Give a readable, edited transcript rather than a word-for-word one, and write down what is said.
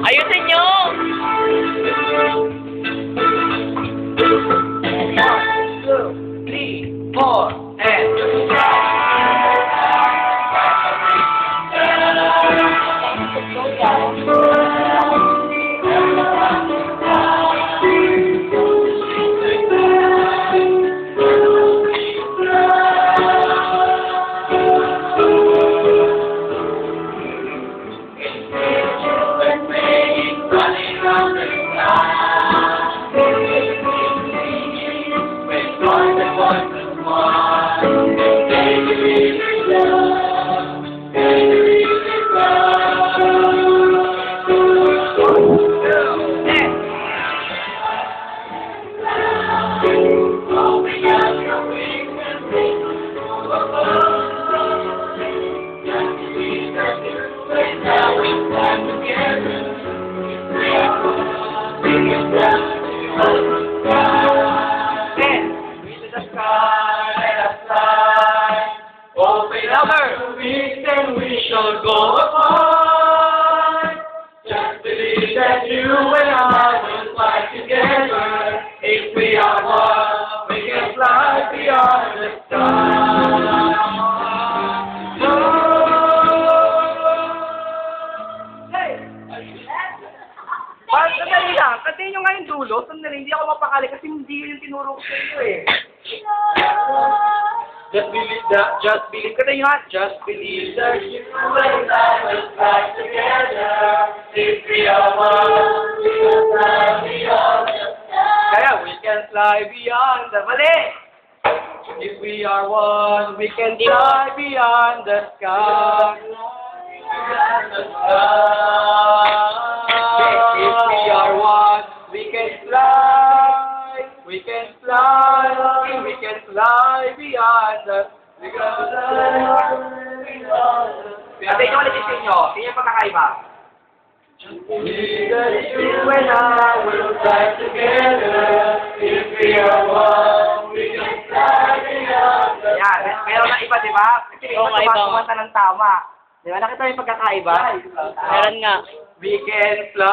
Ayusin nyo! One, two, three, four, and... We shall go apart. Just believe that you and I will fly together. If we are one, we can fly beyond the stars. Hey! Sandali lang. Kantayin nyo nga yung dulo. Sandali, hindi ako mapakali kasi hindi yun yung tinuro ko sa inyo eh. Just believe, kantayin nga. Just believe that you and I will fly together. If we are one, we can fly beyond the stars. Kaya, we can fly beyond the... Mali! If we are one, we can fly beyond the sky. Beyond the sky. If we are one, we can fly. We can fly. We can fly beyond the sky. Ate, ito ulit isin nyo. Ito yung pagkakaiba. Believe that you and I will fly together. If we are one, we can fly beyond the sky. Yan, meron na iba, di ba? Kasi iba kumanta ng tama. Di ba? Nakita yung pagkakaiba? Meron nga. We can fly.